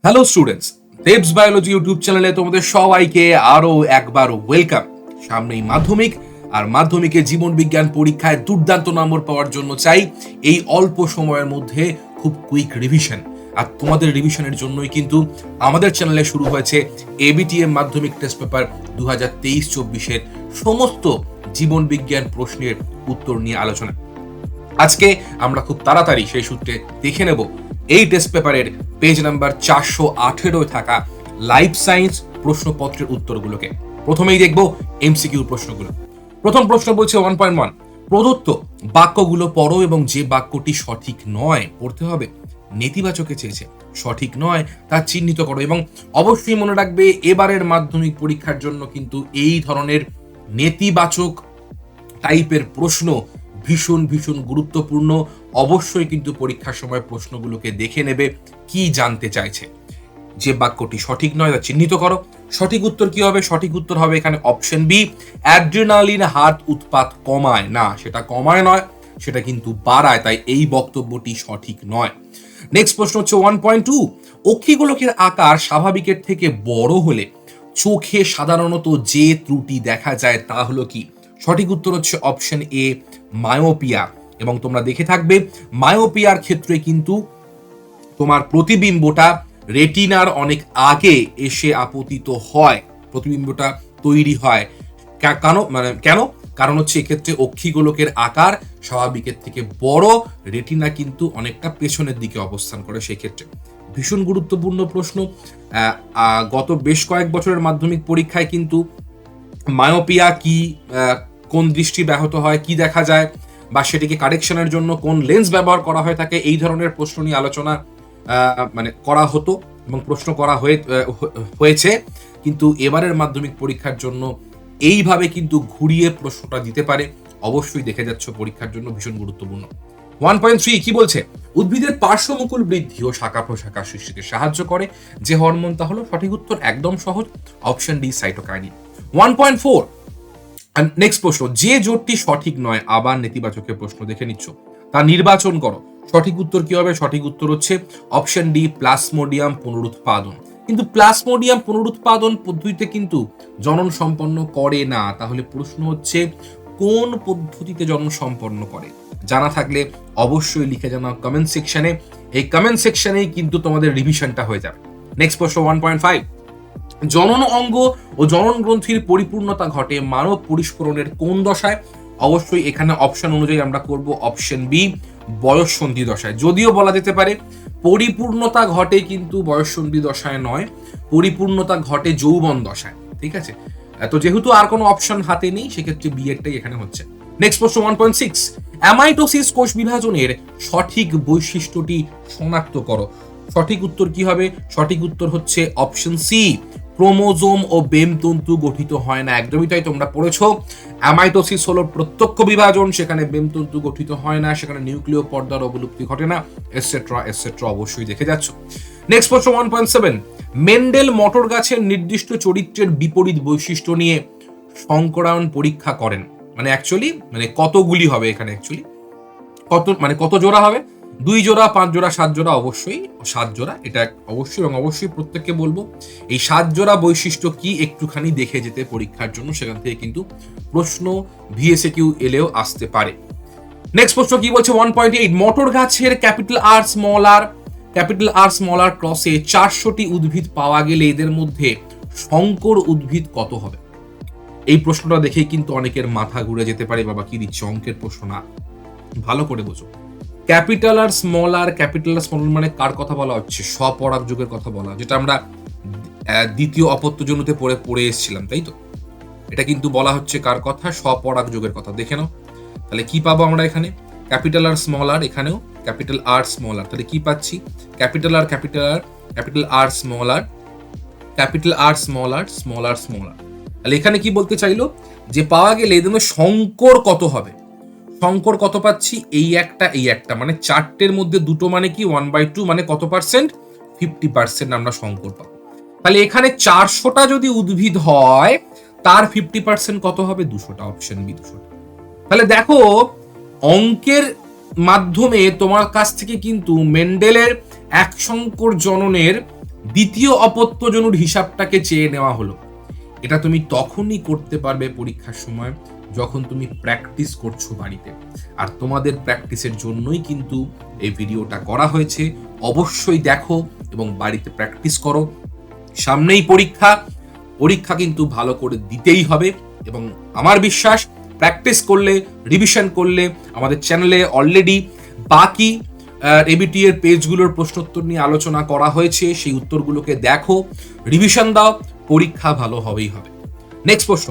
Hello students, দেবস biology YouTube চ্যানেলে তোমাদের সবাইকে আরো একবার ওয়েলকাম। সামনেই মাধ্যমিক, আর মাধ্যমিকে জীবন বিজ্ঞান পরীক্ষায় দুর্দান্ত নম্বর পাওয়ার জন্য চাই এই অল্প সময়ের মধ্যে খুব কুইক রিভিশন। আর তোমাদের রিভিশনের জন্যই কিন্তু আমাদের চ্যানেলে শুরু হয়েছে এবিটিএম মাধ্যমিক টেস্ট পেপার 2023-24-এর সমস্ত জীবন বিজ্ঞান প্রশ্নের উত্তর নিয়ে আলোচনা। আজকে আমরা খুব তাড়াতাড়ি সেই সূত্রে দেখে নেব এই টেস্ট পেপারের পেজ নাম্বার 418 থাকা লাইফ সায়েন্স প্রশ্নপত্রের উত্তরগুলোকে। প্রথমেই দেখব এমসিকিউ প্রশ্নগুলো। প্রথম প্রশ্ন বলছে 1.1, প্রদত্ত বাক্যগুলো পড়ো এবং যে বাক্যটি সঠিক নয় পড়তে হবে। নেতিবাচকে চেয়েছে, সঠিক নয় তা চিহ্নিত করো। এবং অবশ্যই মনে রাখবে এবারের মাধ্যমিক পরীক্ষার জন্য কিন্তু এই ধরনের নেতিবাচক টাইপের প্রশ্ন ভীষণ ভীষণ গুরুত্বপূর্ণ। অবশ্যই কিন্তু পরীক্ষার সময় প্রশ্নগুলোকে দেখে নেবে কি জানতে চাইছে। যে বাক্যটি সঠিক নয় তা চিহ্নিত করো। সঠিক উত্তর কি হবে? সঠিক উত্তর হবে এখানে অপশন বি, অ্যাড্রিনালিন হার্ট উৎপাত কমায় না। সেটা কমায় নয়, সেটা কিন্তু বাড়ায়, তাই এই বক্তব্যটি সঠিক নয়। নেক্সট প্রশ্ন হচ্ছে 1.2, অক্ষিগোলকের আকার স্বাভাবিকের থেকে বড় হলে চোখে সাধারণত যে ত্রুটি দেখা যায় তা হলো কি? সঠিক উত্তর হচ্ছে অপশন এ, মায়োপিয়া। এবং তোমরা দেখে থাকবে মায়োপিয়ার ক্ষেত্রে কিন্তু তোমার প্রতিবিম্বটা রেটিনার অনেক আগে এসে আপতিত হয়, প্রতিবিম্বটা তৈরি হয়। কেন? কারণ হচ্ছে এক্ষেত্রে অক্ষিগোলকের আকার স্বাভাবিকের থেকে বড়, রেটিনা কিন্তু অনেকটা পেছনের দিকে অবস্থান করে। সেক্ষেত্রে ভীষণ গুরুত্বপূর্ণ প্রশ্ন। গত বেশ কয়েক বছরের মাধ্যমিক পরীক্ষায় কিন্তু মায়োপিয়া কি, কোন দৃষ্টি ব্যাহত হয়, কি দেখা যায়, বা সেটিকে কারেকশনের জন্য কোন লেন্স ব্যবহার করা হয়ে থাকে, এই ধরনের প্রশ্ন নিয়ে আলোচনা করা হতো এবং প্রশ্ন করা হয়েছে। কিন্তু এবারের মাধ্যমিক পরীক্ষার জন্য এইভাবে কিন্তু ঘুরিয়ে প্রশ্নটা দিতে পারে। অবশ্যই দেখে যাচ্ছ পরীক্ষার জন্য ভীষণ গুরুত্বপূর্ণ। 1.3 কি বলছে? উদ্ভিদের পার্শ্বমুকুল বৃদ্ধি ও শাখা প্রশাখা সৃষ্টিতে সাহায্য করে যে হরমোন তা হলো? সঠিক উত্তর একদম সহজ, অপশন ডি, সাইটোকাইনিন। 1.4, নেক্সট প্রশ্ন, যে জোটটি সঠিক নয়, আবার নেতিবাচকের প্রশ্ন দেখে নিচ্ছ, তা নির্বাচন করো। সঠিক উত্তর কি হবে? সঠিক উত্তর হচ্ছে অপশন ডি, প্লাজমোডিয়াম পুনরুৎপাদন। কিন্তু প্লাজমোডিয়াম পুনরুৎপাদন পদ্ধতিতে কিন্তু জনন সম্পন্ন করে না। তাহলে প্রশ্ন হচ্ছে কোন পদ্ধতিতে জনন সম্পন্ন করে? জানা থাকলে অবশ্যই লিখে জানাও কমেন্ট সেকশনে। এই কমেন্ট সেকশনেই কিন্তু তোমাদের রিভিশনটা হয়ে যাবে। নেক্সট প্রশ্ন 1.5, জনন অঙ্গ ও জনন গ্রন্থির পরিপূর্ণতা ঘটে মানব পরিস্ফুরণের কোন দশায়? অবশ্যই এখানে অপশন অনুযায়ী আমরা করব অপশন বি, বয়ঃসন্ধি দশায়। যদিও বলা যেতে পারে পরিপূর্ণতা ঘটে কিন্তু বয়ঃসন্ধি দশায় নয়, পরিপূর্ণতা ঘটে যৌবন দশায়। ঠিক আছে, তো যেহেতু আর কোনো অপশন হাতে নেই, সেক্ষেত্রে বি এরটাই এখানে হচ্ছে। নেক্সট প্রশ্ন 1.6, অ্যামাইটোসিস কোষ বিভাজনের সঠিক বৈশিষ্ট্যটি শনাক্ত করো। সঠিক উত্তর কি হবে? সঠিক উত্তর হচ্ছে অপশন সি, ক্রোমোজোম ও বেমতন্তু গঠিত হয় না। একদমই তাই, তোমরা পড়েছো অ্যামাইটোসিস হলো প্রত্যক্ষ বিভাজন, সেখানে বেমতন্তু গঠিত হয় না, সেখানে নিউক্লিয় পর্দার অবলুপ্তি ঘটে না, এটসেট্রা এটসেট্রা। অবশ্যই দেখে যাচ্ছ। নেক্সট প্রশ্ন 1.7, মেন্ডেল মটর গাছের নির্দিষ্ট চরিত্রের বিপরীত বৈশিষ্ট্য নিয়ে সংকরায়ন পরীক্ষা করেন। মানে অ্যাকচুয়ালি কতগুলি হবে এখানে? অ্যাকচুয়ালি কত জোড়া হবে? 2 জোড়া, 5 জোড়া, 7 জোড়া? অবশ্যই 7 জোড়া। এটা অবশ্যই এবং অবশ্যই প্রত্যেককে বলবো এই 7 জোড়া বৈশিষ্ট্য কি একটুখানি দেখে যেতে পরীক্ষার জন্য, সেখান থেকে কিন্তু প্রশ্ন ভিএসএ এলেও আসতে পারে। নেক্সট প্রশ্ন কি বলছে 1.8, মটর গাছের ক্যাপিটাল আর স্মল আর ক্রসে 400টি উদ্ভিদ পাওয়া গেলে এদের মধ্যে সংকর উদ্ভিদ কত হবে? এই প্রশ্নটা দেখেই কিন্তু অনেকের মাথা ঘুরে যেতে পারে, বাবা কি দিচ্ছে, অঙ্কের প্রশ্ন না। ভালো করে বোঝো, ক্যাপিটাল আর স্মল মানে কার কথা বলা হচ্ছে? স্বপরাগ যুগের কথা বলা, যেটা আমরা দ্বিতীয় অপত্যজনুতে পড়ে এসেছিলাম, তাই তো? এটা কিন্তু বলা হচ্ছে কার কথা? স্বপরাগ যুগের কথা। দেখে নাও তাহলে কি পাবো আমরা এখানে? ক্যাপিটাল আর স্মল আর, এখানেও ক্যাপিটাল আর স্মল আর। তাহলে কি পাচ্ছি? ক্যাপিটাল আর স্মল আর, স্মল আর। তাহলে এখানে কি বলতে চাইলো? যে পাওয়া গেলে এদের সংকর কত হবে? সংকর কত পাচ্ছি? এই একটা, মানে 4টের মধ্যে 2টো, মানে কি 1/2, মানে কত পার্সেন্ট? 50% আমরা সংকর পাবো। তাহলে এখানে 400টা যদি উদ্ভিদ হয়, তার 50% কত হবে? 200টা। অপশন বি, 200টা। তাহলে দেখো, অঙ্কের মাধ্যমে তোমার কাছ থেকে কিন্তু মেন্ডেলের এক সংকর জননের দ্বিতীয় অপত্যজনুর হিসাবটাকে চেয়ে নেওয়া হলো। এটা তুমি তখনই করতে পারবে পরীক্ষার সময় যখন তুমি প্র্যাকটিস করছো বাড়িতে। আর তোমাদের প্র্যাকটিসের জন্যই কিন্তু এই ভিডিওটা করা হয়েছে। অবশ্যই দেখো এবং বাড়িতে প্র্যাকটিস করো। সামনেই পরীক্ষা, পরীক্ষা কিন্তু ভালো করে দিতেই হবে এবং আমার বিশ্বাস প্র্যাকটিস করলে, রিভিশন করলে, আমাদের চ্যানেলে অলরেডি বাকি এবিটি এর পেজগুলোর প্রশ্নোত্তর নিয়ে আলোচনা করা হয়েছে, সেই উত্তরগুলোকে দেখো, রিভিশন দাও, পরীক্ষা ভালো হবেই হবে। নেক্সট প্রশ্ন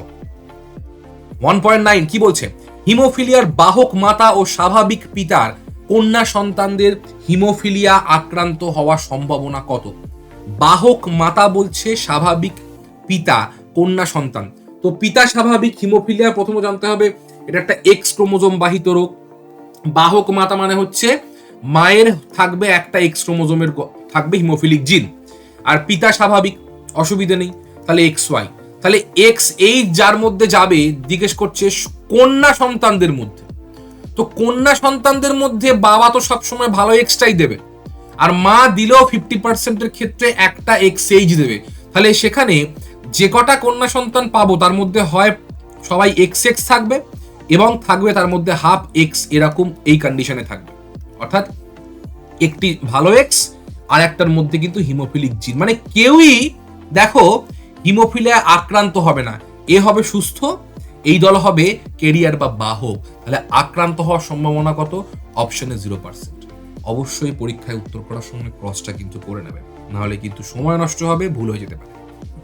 1.9 কি বলছে? হিমোফিলিয়ার বাহক মাতা ও স্বাভাবিক পিতার কন্যা সন্তানদের হিমোফিলিয়া আক্রান্ত হওয়ার সম্ভাবনা কত? বাহক মাতা বলছে, স্বাভাবিক পিতা কন্যা সন্তান। তো পিতা স্বাভাবিক, হিমোফিলিয়া প্রথমে জানতে হবে এটা একটা এক্স ক্রোমোজোম বাহিত রোগ। বাহক মাতা মানে হচ্ছে মায়ের থাকবে একটা এক্স ক্রোমোজোমের থাকবে হিমোফিলিক জিন, আর পিতা স্বাভাবিক, অসুবিধা নেই। তাহলে এক্স ওয়াই, তাহলে এক্স এই যার মধ্যে যাবে জিজ্ঞেস করছে কন্যা সন্তানদের মধ্যে। তো কন্যা সন্তানদের মধ্যে বাবা তো সবসময় ভালো এক্সটাই দেবে, আর মা দিলেও 50% ক্ষেত্রে একটা এক্স এইচ দেবে। তাহলে সেখানে যে কটা কন্যা সন্তান পাবো তার মধ্যে হয় সবাই এক্স এক্স থাকবে এবং থাকবে তার মধ্যে হাফ এক্স, এরকম এই কন্ডিশনে থাকবে। অর্থাৎ একটি ভালো এক্স আর একটার মধ্যে কিন্তু হিমোফিলিক জিন, মানে কেউই দেখো হিমোফিলিয়া আক্রান্ত হবে না, এ হবে সুস্থ, এই দল হবে কেরিয়ার বা বাহক। তাহলে আক্রান্ত হওয়ার সম্ভাবনা কত? অপশনে 0%। অবশ্যই পরীক্ষায় উত্তর করার সময় ক্রসটা কিন্তু করে নেবে, নাহলে কিন্তু সময় নষ্ট হবে, ভুল হয়ে যেতে পারে।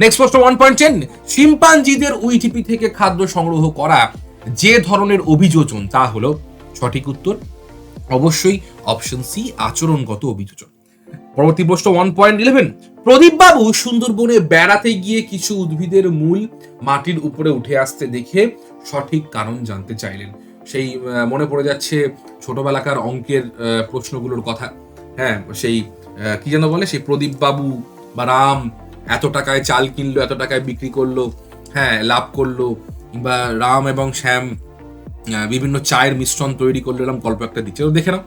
নেক্সট প্রশ্ন 1.10, শিম্পাঞ্জিদের উইটিপি থেকে খাদ্য সংগ্রহ করা যে ধরনের অভিযোজন তা হলো, সঠিক উত্তর অবশ্যই অপশন সি, আচরণগত অভিযোজন। পরবর্তী প্রশ্ন 1.11, প্রদীপ বাবু সুন্দরবনে বেড়াতে গিয়ে কিছু উদ্ভিদের মূল মাটির উপরে উঠে আসতে দেখে সঠিক কারণ জানতে চাইলেন। সেই মনে পড়ে যাচ্ছে ছোটবেলাকার অঙ্কের প্রশ্নগুলোর কথা। হ্যাঁ, সেই কি যেন বলে, সেই প্রদীপ বাবু বা রাম এত টাকায় চাল কিনলো, এত টাকায় বিক্রি করলো, হ্যাঁ লাভ করলো, কিংবা রাম এবং শ্যাম বিভিন্ন চায়ের মিশ্রণ তৈরি করলো, এরকম গল্প একটা দিচ্ছে, দেখে নাও।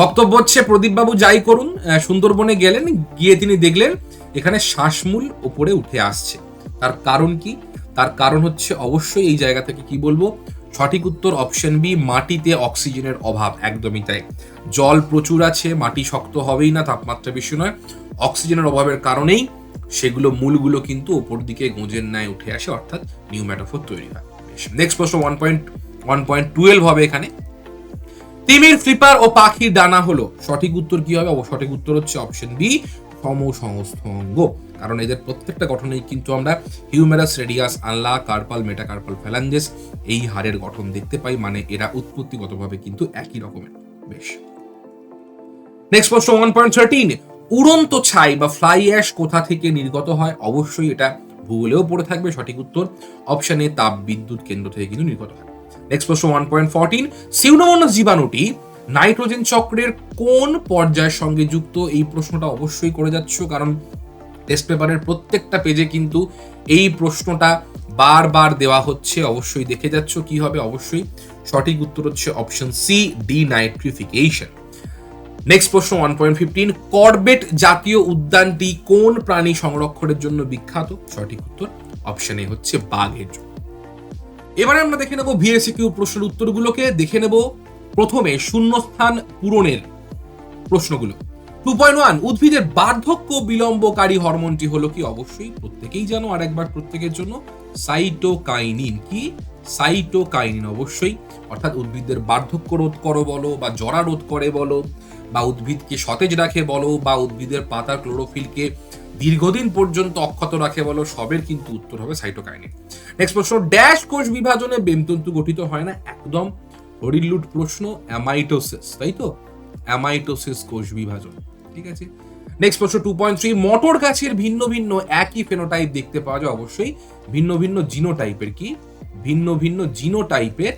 বক্তব্য হচ্ছে প্রদীপবাবু যাই করুন, সুন্দরবনে গেলেন, গিয়ে তিনি দেখলেন এখানে শ্বাসমূল উপরে উঠে আসছে। তার কারণ কি? তার কারণ হচ্ছে অবশ্যই এই জায়গা থেকে কি বলবো, সঠিক উত্তর অপশন বি, মাটিতে অক্সিজেনের অভাব। একদমই তাই, জল প্রচুর আছে, মাটি শক্ত হবেই না, তাপমাত্রা বেশি নয়, অক্সিজেনের অভাবের কারণেই সেগুলো মূলগুলো কিন্তু উপর দিকে গোঁজের ন্যায় উঠে আসে, অর্থাৎ নিউম্যাটোফোর তৈরি হয়। নেক্সট প্রশ্ন 1.12 হবে এখানে, তিমির ফ্লিপার ও পাখির ডানা হলো, সঠিক উত্তর কি হবে? সঠিক উত্তর হচ্ছে অপশন বি, সমসংস্থঙ্গ। কারণ এদের প্রত্যেকটা গঠনেই কিন্তু আমরা হিউমেরাস, রেডিয়াস, আনলা, কার্পাল, মেটাকার্পাল, ফ্যালাঞ্জেস এই হাড়ের গঠন দেখতে পাই, মানে এরা উৎপত্তিগতভাবে কিন্তু একই রকমের। বেশ, নেক্সট প্রশ্ন 1.13, উড়ন্ত ছাই বা ফ্লাই অ্যাশ কোথা থেকে নির্গত হয়? অবশ্যই এটা ভূগোলেও পড়ে থাকবে, সঠিক উত্তর অপশন এ, তাপ বিদ্যুৎ কেন্দ্র থেকে কিন্তু নির্গত হয়। নেক্সট প্রশ্ন 1.14, সিউডোমোনাস জীবাণুটি নাইট্রোজেন চক্রের কোন পর্যায়ের সঙ্গে যুক্ত? এই প্রশ্নটা অবশ্যই করে যাচ্ছ, কারণ টেস্ট পেপারের প্রত্যেকটা পেজে কিন্তু এই প্রশ্নটা বারবার দেওয়া হচ্ছে, অবশ্যই দেখে যাচ্ছ কি হবে। অবশ্যই সঠিক উত্তর হচ্ছে অপশন সি, ডিনাইট্রিফিকেশন। নেক্সট প্রশ্ন 1.15, করবেট জাতীয় উদ্যানটি কোন প্রাণী সংরক্ষণের জন্য বিখ্যাত? সঠিক উত্তর অপশন এ হচ্ছে বাঘের জন্য। এবারে আমরা দেখে নেব ভিএসকিউ প্রশ্নের উত্তরগুলোকে। দেখে নেব প্রথমে শূন্যস্থান পূরণের প্রশ্নগুলো। 2.1, উদ্ভিদের বার্ধক্য বিলম্বকারী হরমোনটি হলো কি? অবশ্যই প্রত্যেকেই জানো, আর একবার প্রত্যেকের জন্য, সাইটোকাইনিন। কি? সাইটোকাইনিন অবশ্যই। অর্থাৎ উদ্ভিদের বার্ধক্য রোধ করো বলো, বা জরা রোধ করে বলো, বা উদ্ভিদকে সতেজ রাখে বলো, বা উদ্ভিদের পাতার ক্লোরোফিলকে দীর্ঘদিন পর্যন্ত অক্ষত রাখে বলো, সবের কিন্তু উত্তর হবে সাইটোকাইনিন। নেক্সট প্রশ্ন, ড্যাশ কোষ বিভাজনে বেমতন্তু গঠিত হয় না? একদম হরিলুট প্রশ্ন, অ্যামাইটোসিস, তাই তো? অ্যামাইটোসিস কোষ বিভাজন, ঠিক আছে। নেক্সট প্রশ্ন 2.3, মটর গাছের ভিন্ন ভিন্ন একই ফেনোটাইপ দেখতে পাওয়া যায়? অবশ্যই ভিন্ন ভিন্ন জিনোটাইপের। কি? ভিন্ন ভিন্ন জিনোটাইপের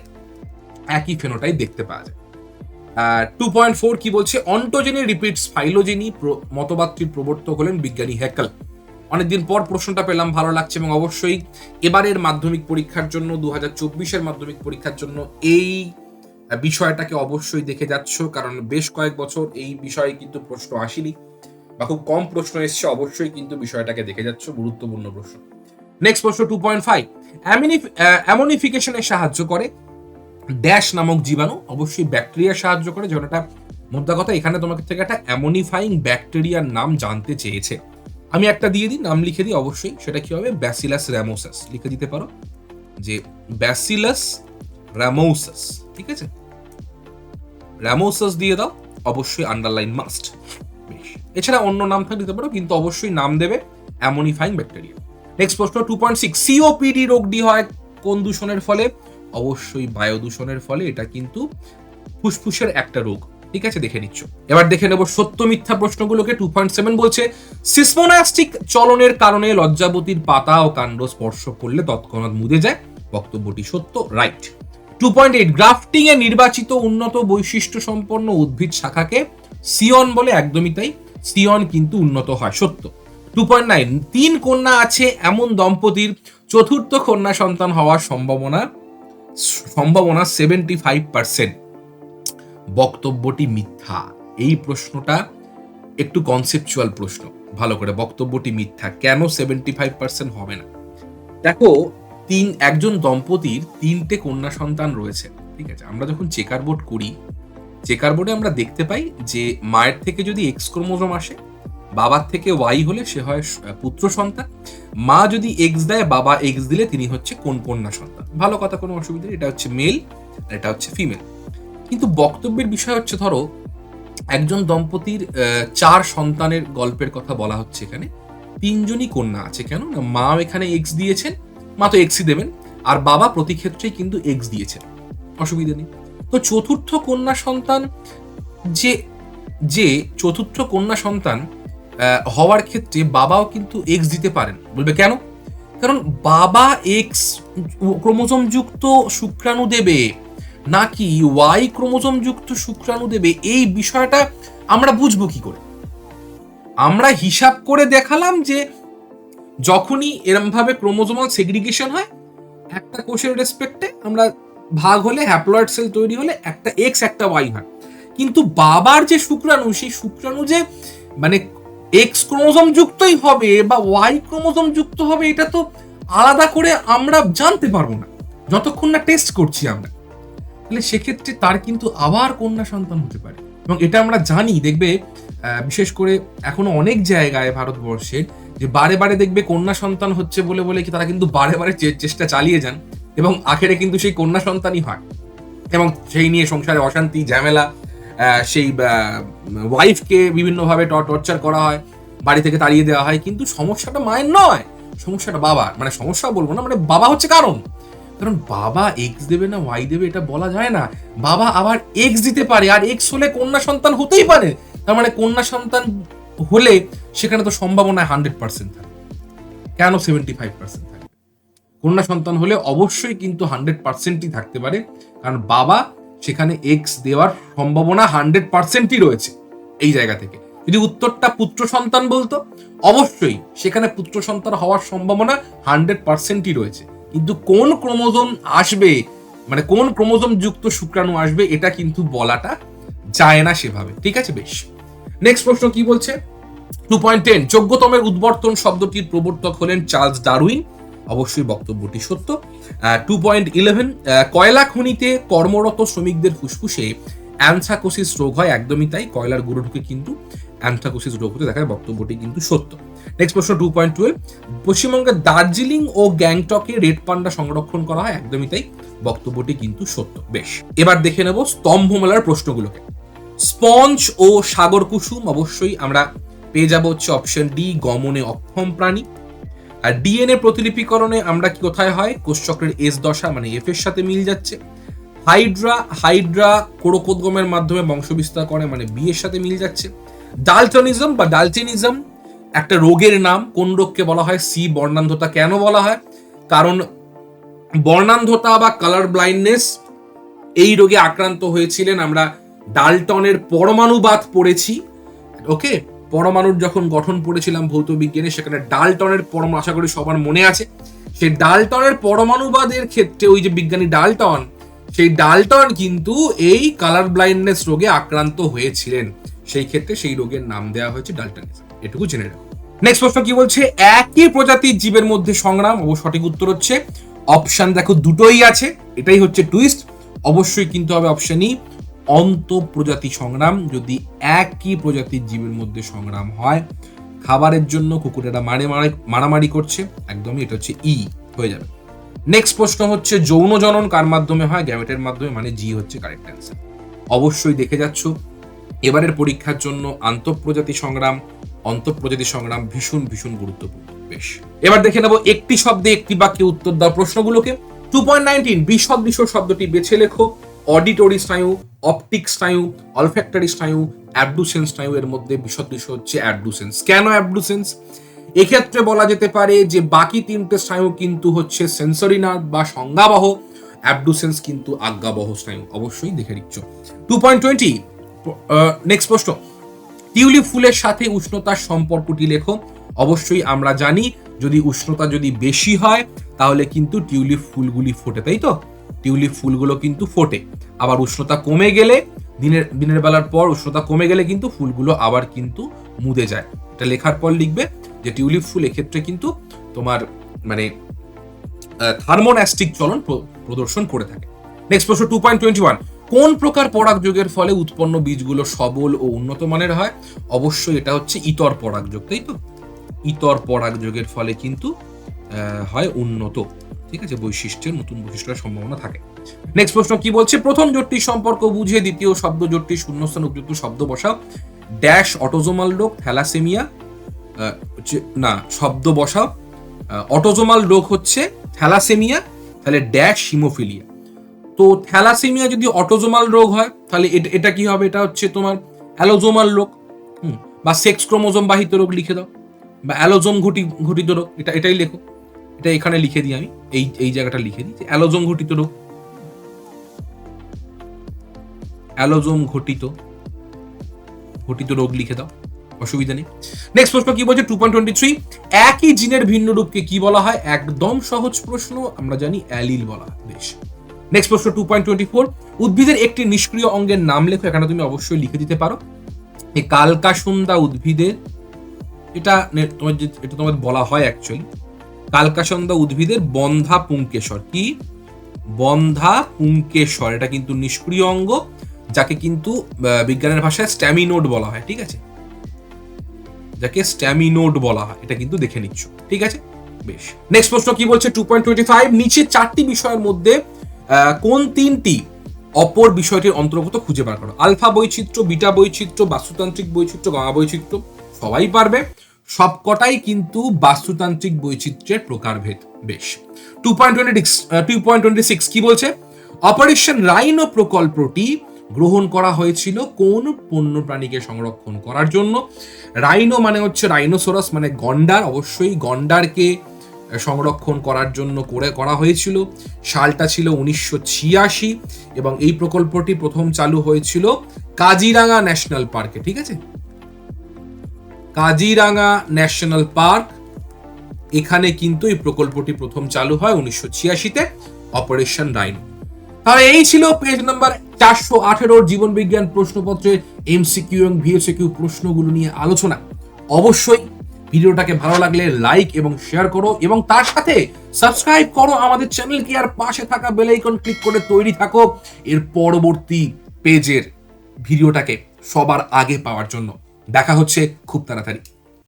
একই ফেনোটাইপ দেখতে পাওয়া যায়। 2.4 কি বলছে? অন্টোজেনি রিপিটস ফাইলোজেনি মতবাদটির প্রবর্তক হলেন বিজ্ঞানী হ্যাকেল। অনেকদিন পর প্রশ্নটা পেলাম, ভালো লাগছে, এবং অবশ্যই এবারের মাধ্যমিক পরীক্ষার জন্য, 2024-এর মাধ্যমিক পরীক্ষার জন্য এই বিষয়টাকে অবশ্যই দেখে যাচ্ছ, কারণ বেশ কয়েক বছর এই বিষয়ে কিন্তু প্রশ্ন আসেনি। বা খুব কম প্রশ্ন এসছে, অবশ্যই কিন্তু বিষয়টাকে দেখে যাচ্ছ, গুরুত্বপূর্ণ প্রশ্ন। নেক্সট প্রশ্ন 2.5, অ্যামোনিফিকেশনে সাহায্য করে ড্যাশ নামক জীবাণু, অবশ্যই ব্যাকটেরিয়া সাহায্য করে। যেমন একটা মোদ্দা কথা, এখানে তোমাকে থেকে একটা অ্যামোনিফাইং ব্যাকটেরিয়ার নাম জানতে চেয়েছে। আমি একটা দিয়ে দিই, নাম লিখে দিই অবশ্যই। সেটা কি হবে? ব্যাসিলাস র্যামোসাস লিখে দিতে পারো, যে ব্যাসিলাস র্যামোসাস। ঠিক আছে, র্যামোসাস দিয়ে দাও, অবশ্যই আন্ডারলাইন মাস্ট। এছাড়া অন্য নাম থাকলে দিতে পারো, কিন্তু অবশ্যই নাম দেবে অ্যামোনিফাইং ব্যাকটেরিয়া। নেক্সট প্রশ্ন 2.6, সিওপিডি রোগটি হয় কোন দূষণের ফলে? অবশ্যই বায়ু দূষণের ফলে। এটা কিন্তু ফুসফুসের একটা রোগ। ঠিক আছে, দেখে নিচ্ছ। এবার দেখে নেব সত্য মিথ্যা প্রশ্নগুলোকে। 2.7 বলছে সিসমোনাস্টিক চলনের কারণে লজ্জাবতীর পাতা ও কাণ্ড স্পর্শ করলে তৎক্ষণাৎ মুদে যায়, বক্তব্যটি সত্য, রাইট। 2.8, গ্রাফটিং এ নির্বাচিত উন্নত বৈশিষ্ট্য সম্পন্ন উদ্ভিদ শাখাকে সিয়ন বলে, একদমই তাই, সিয়ন কিন্তু উন্নত হয়, সত্য। 2.9, 3 কন্যা আছে এমন দম্পতির চতুর্থ কন্যা সন্তান হওয়ার সম্ভাবনা 75%, বক্তব্যটি মিথ্যা। এই প্রশ্নটা একটু কনসেপচুয়াল প্রশ্ন, ভালো করে। বক্তব্যটি মিথ্যা। কেন 75% হবে না? দেখো, একজন দম্পতির 3টে কন্যা সন্তান রয়েছে। ঠিক আছে, আমরা যখন চেকার বোর্ড করি, চেকার বোর্ডে আমরা দেখতে পাই যে মায়ের থেকে যদি এক্স ক্রোমোজোম আসে, বাবার থেকে ওয়াই হলে সে হয় পুত্র সন্তান। মা যদি এক্স দেয়, বাবা এক্স দিলে তিনি হচ্ছে কোন কন্যা সন্তান। ভালো কথা, কোনো অসুবিধা নেই। এটা হচ্ছে মেল আর এটা হচ্ছে ফিমেল। কিন্তু বক্তব্যের বিষয় হচ্ছে, ধরো একজন দম্পতির 4 সন্তানের গল্পের কথা বলা হচ্ছে এখানে, 3জনই কন্যা আছে। কেন না, মা এখানে এক্স দিয়েছেন, মা তো এক্সই দেবেন, আর বাবা প্রতি ক্ষেত্রেই কিন্তু এক্স দিয়েছেন, অসুবিধা নেই। তো চতুর্থ কন্যা সন্তান, যে চতুর্থ কন্যা সন্তান হওয়ার ক্ষেত্রে বাবাও কিন্তু এক্স দিতে পারেন। বলবে কেন? কারণ বাবা এক্স ক্রোমোজোম যুক্ত শুক্রাণু দেবে নাকি ওয়াই ক্রোমোজোম যুক্ত শুক্রাণু দেবে, এই বিষয়টা আমরা বুঝবো কি করে? আমরা হিসাব করে দেখালাম যে যখনই এরম ভাবে ক্রোমোজোমাল সেগ্রিগেশন হয়, একটা কোষের রেসপেক্টে আমরা ভাগ হলে, হ্যাপ্লয়েড সেল তৈরি হলে একটা এক্স একটা ওয়াই হয়। কিন্তু বাবার যে শুক্রাণু, সেই শুক্রাণু যে মানে এক্স ক্রোমোজোম যুক্তই হবে বা ওয়াই ক্রোমোজোম যুক্ত হবে, এটা তো আলাদা করে আমরা জানতে পারবো না যতক্ষণ না টেস্ট করছি আমরা। তাহলে সেক্ষেত্রে তার কিন্তু আবার কন্যা সন্তান হতে পারে, এবং এটা আমরা জানি। দেখবে বিশেষ করে এখনো অনেক জায়গায় ভারতবর্ষের, যে বারে বারে দেখবে কন্যা সন্তান হচ্ছে বলে বলে কি তারা কিন্তু বারে বারে চেষ্টা চালিয়ে যান, এবং আখেরে কিন্তু সেই কন্যা সন্তানই হয়, এবং সেই নিয়ে সংসারে অশান্তি ঝামেলা, সেই ওয়াইফকে বিভিন্নভাবে টর্চার করা হয়, বাড়ি থেকে তাড়িয়ে দেওয়া হয়। কিন্তু সমস্যাটা মায়ের নয়, সমস্যাটা বাবার। মানে সমস্যা বলবো না, মানে বাবা হচ্ছে কারণ বাবা এক্স দেবে না ওয়াই দেবে এটা বলা যায় না। বাবা আবার এক্স দিতে পারে, আর এক্স হলে কন্যা সন্তান হতেই পারে। তার মানে কন্যা সন্তান হলে সেখানে তো সম্ভাবনা 100% থাকে। কেন 75% থাকে? কন্যা সন্তান হলে অবশ্যই কিন্তু 100%ই থাকতে পারে, কারণ বাবা সেখানে এক্স দেওয়ার সম্ভাবনা 100%ই রয়েছে। এই জায়গা থেকে যদি উত্তরটা পুত্র সন্তান বলতো, অবশ্যই সেখানে পুত্র সন্তান হওয়ার সম্ভাবনা 100%ই রয়েছে। কিন্তু কোন ক্রোমোজোম আসবে, মানে কোন ক্রোমোজোম যুক্ত শুক্রাণু আসবে, এটা কিন্তু বলাটা যায় না সেভাবে। ঠিক আছে, বেশ। নেক্সট প্রশ্ন কি বলছে? 2.10, যোগ্যতমের উদ্বর্তন শব্দটির প্রবর্তক হলেন চার্লস ডারউইন, অবশ্যই বক্তব্যটি সত্য। 2.11, কয়লা খনিতে কর্মরত শ্রমিকদের ফুসফুসে অ্যানথ্রাকোসিস রোগ হয়, একদমই তাই। কয়লার গুঁড়ো ঢুকে কিন্তু অ্যানথ্রাকোসিস রোগ হতে দেখায়, বক্তব্যটি কিন্তু সত্য। নেক্সট প্রশ্ন 2.12, পশ্চিমবঙ্গের দার্জিলিং ও গ্যাংটকে রেড পান্ডা সংরক্ষণ করা হয়, একদমই তাই। বক্তব্যটি কিন্তু সত্য। বেশ, এবার দেখে নেব স্তম্ভমেলার প্রশ্নগুলোকে। স্পঞ্জ ও সাগর কুসুম, অবশ্যই আমরা পেয়ে যাব হচ্ছে অপশন ডি, গমনে অক্ষম প্রাণী। আর ডিএনএ প্রতিলিপিকরণে আমরা কি কোথায় হয়? কোষচক্রের এস দশা, মানে এফ এর সাথে মিল যাচ্ছে। হাইড্রা কোরোকোদ্গমের মাধ্যমে বংশবিস্তার করে, মানে বি এর সাথে মিল যাচ্ছে। ডালটনিজম বা ডালচিনিজম একটা রোগের নাম, কোন রোগকে বলা হয়? সি, বর্ণান্ধতা। কেন বলা হয়? কারণ বর্ণান্ধতা বা কালার ব্লাইন্ডনেস, এই রোগে আক্রান্ত হয়েছিলেন। আমরা ডালটনের পরমাণুবাদ পড়েছি, ওকে, পরমাণুর যখন গঠন পড়েছিলাম ভৌত বিজ্ঞানে, সেখানে ডালটনের পরমাণু, আশা করি সবার মনে আছে। সেই ডালটনের পরমাণুবাদের ক্ষেত্রে ওই যে বিজ্ঞানী ডালটন, সেই ডালটন কিন্তু এই কালার ব্লাইন্ডনেস রোগে আক্রান্ত হয়েছিলেন। সেই ক্ষেত্রে সেই রোগের নাম দেওয়া হয়েছে ডালটনিজম। এটুকু জেনে রাখো। নেক্সট প্রশ্ন কি বলছে, একই প্রজাতির জীবের মধ্যে সংগ্রাম। সঠিক উত্তর হচ্ছে অপশন দেখো দুটোই আছে, এটাই হচ্ছে টুইস্ট। অবশ্যই কিন্তু হবে অপশন ই, অন্তঃপ্রজাতি সংগ্রাম। যদি একই প্রজাতির জীবের মধ্যে সংগ্রাম হয়, খাবারের জন্য কুকুরেরা মারামারি করছে, একদমই এটা হচ্ছে ই হয়ে যাবে। নেক্সট প্রশ্ন হচ্ছে যৌন জনন কার মাধ্যমে হয়, গ্যামেটের মাধ্যমে, মানে জি হচ্ছে কারেক্ট অ্যান্সার। অবশ্যই দেখে যাচ্ছ এবারের পরীক্ষার জন্য আন্তঃপ্রজাতি সংগ্রাম, অন্তঃপ্রজাতি সংগ্রাম ভীষণ ভীষণ গুরুত্বপূর্ণ। বেশ, এবার দেখে নেব একটি শব্দে একটি বাক্যে উত্তর দেওয়া প্রশ্নগুলোকে। 2.19 বিসদৃশ শব্দটি বেছে লেখো। অডিটরি স্নায়ু, অপটিক স্নায়ু, অলফ্যাক্টরি স্নায়ু, অ্যাবডুসেন্স স্নায়ু। এর মধ্যে বিসদৃশ হচ্ছে অ্যাবডুসেন্স। কেন অ্যাবডুসেন্স? এক্ষেত্রে বলা যেতে পারে যে বাকি তিনটে স্নায়ু কিন্তু হচ্ছে সেন্সরি নার্ভ বা সংজ্ঞাবহ, অ্যাবডুসেন্স কিন্তু আজ্ঞাবহ স্নায়ু। অবশ্যই দেখে নিচ্ছ। 2.20 নেক্সট প্রশ্ন, টিউলিপ ফুলের সাথে উষ্ণতার সম্পর্কটি লেখো। অবশ্যই আমরা জানি যদি উষ্ণতা যদি বেশি হয় তাহলে কিন্তু টিউলিপ ফুলগুলি ফোটে, তাই তো? টিউলিপ ফুলগুলো কিন্তু ফোটে। আবার উষ্ণতা কমে গেলে, দিনের বেলার পর উষ্ণতা কমে গেলে কিন্তু ফুলগুলো আবার কিন্তু মুদে যায়। এটা লেখার পর লিখবে যে টিউলিপ ফুল এক্ষেত্রে কিন্তু তোমার মানে থার্মোন্যাস্টিক চলন প্রদর্শন করে থাকে। নেক্সট প্রশ্ন 2.21, কোন প্রকার পরাগযোগের ফলে উৎপন্ন বীজগুলো সবল ও উন্নত মানের হয়? অবশ্যই এটা হচ্ছে ইতর পরাগযোগ, তাই তো? ইতর পরাগযোগের ফলে কিন্তু হয় উন্নত, ঠিক আছে, বৈশিষ্ট্যের নতুন বৈশিষ্ট্যের সম্ভাবনা থাকে। নেক্সট প্রশ্ন কি বলছে, প্রথম জোটটির সম্পর্ক বুঝে দ্বিতীয় শব্দ জোটটির শূন্যস্থান উপযুক্ত শব্দ বসাও। ড্যাশ অটোজোমাল রোগ, থ্যালাসেমিয়া, না শব্দ বসাও। অটোজোমাল রোগ হচ্ছে থ্যালাসেমিয়া, তাহলে ড্যাশ হিমোফিলিয়া। তো থ্যালাসেমিয়া যদি অটোজোমাল রোগ হয় তাহলে এটা কি হবে? এটা হচ্ছে তোমার অ্যালোজোমাল রোগ, বা সেক্স ক্রোমোজোম বাহিত রোগ লিখে দাও, বা অ্যালোজোম ঘটিত রোগ, এটাই লেখো। এটা এখানে লিখে দিই আমি, এই জায়গাটা লিখে দিই যে অ্যালোজোম ঘটিত রোগ, অ্যালোজোম ঘটিত রোগ লিখে দাও, অসুবিধা নেই। নেক্সট প্রশ্ন কি বলছে 2.23, একই জিনের ভিন্ন রূপকে কি বলা হয়? একদম সহজ প্রশ্ন, আমরা জানি অ্যালিল বলা হয়। বেশ, নেক্সট প্রশ্ন 2.24, উদ্ভিদের একটি নিষ্ক্রিয় অঙ্গের নাম লেখো। এখানে তুমি অবশ্যই লিখে দিতে পারো। এই কালকাসুন্দা উদ্ভিদের, এটা তোমার বলা হয় অ্যাকচুয়ালি কালকাসুন্দা উদ্ভিদের বন্ধা পুংকেশর। কি বন্ধা পুংকেশর? এটা কিন্তু নিষ্ক্রিয় অঙ্গ, যাকে কিন্তু বিজ্ঞানের ভাষায় স্ট্যামিনোড বলা হয়, ঠিক আছে, যাকে স্ট্যামিনোড বলা হয়। এটা কিন্তু দেখে নিচ্ছ, ঠিক আছে। বেশ, নেক্সট প্রশ্ন কি বলছে 2.25, নিচে চারটি বিষয়ের মধ্যে কোন তিনটি অপর বিষয়টির অন্তর্গত খুঁজে বার করো। আলফা বৈচিত্র্য, বিটা বৈচিত্র্য, বাস্তুতান্ত্রিক বৈচিত্র্য, গামা বৈচিত্র্য। সবাই পারবে, সবকটাই কিন্তু বাস্তুতান্ত্রিক বৈচিত্র্যের প্রকারভেদ। বেশ, 2.26 কি বলছে, অপারেশন রাইনো প্রকল্পটি গ্রহণ করা হয়েছিল কোন বন্য প্রাণীকে সংরক্ষণ করার জন্য? রাইনো মানে হচ্ছে রাইনোসরাস, মানে গন্ডার। অবশ্যই গন্ডারকে সংরক্ষণ করার জন্য করা হয়েছিল। সালটা ছিল 1986 এবং এই প্রকল্পটি প্রথম চালু হয়েছিল কাজিরাঙ্গা ন্যাশনাল পার্কে, ঠিক আছে, কাজিরাঙ্গা ন্যাশনাল পার্ক, এখানে কিন্তু এই প্রকল্পটি প্রথম চালু হয় 1986-তে, অপারেশন রাইনো। তাহলে এই ছিল পেজ নাম্বার 418 জীবন বিজ্ঞান প্রশ্নপত্রের এমসিকিউ এবং ভিএসকিউ প্রশ্নগুলো নিয়ে আলোচনা। অবশ্যই ভিডিওটাকে ভালো লাগলে লাইক এবং শেয়ার করো, এবং তার সাথে সাবস্ক্রাইব করো আমাদের চ্যানেলকে, আর পাশে থাকা বেল আইকন ক্লিক করে তৈরি থাকো এর পরবর্তী পেজের ভিডিওটাকে সবার আগে পাওয়ার জন্য। দেখা হচ্ছে খুব তাড়াতাড়ি।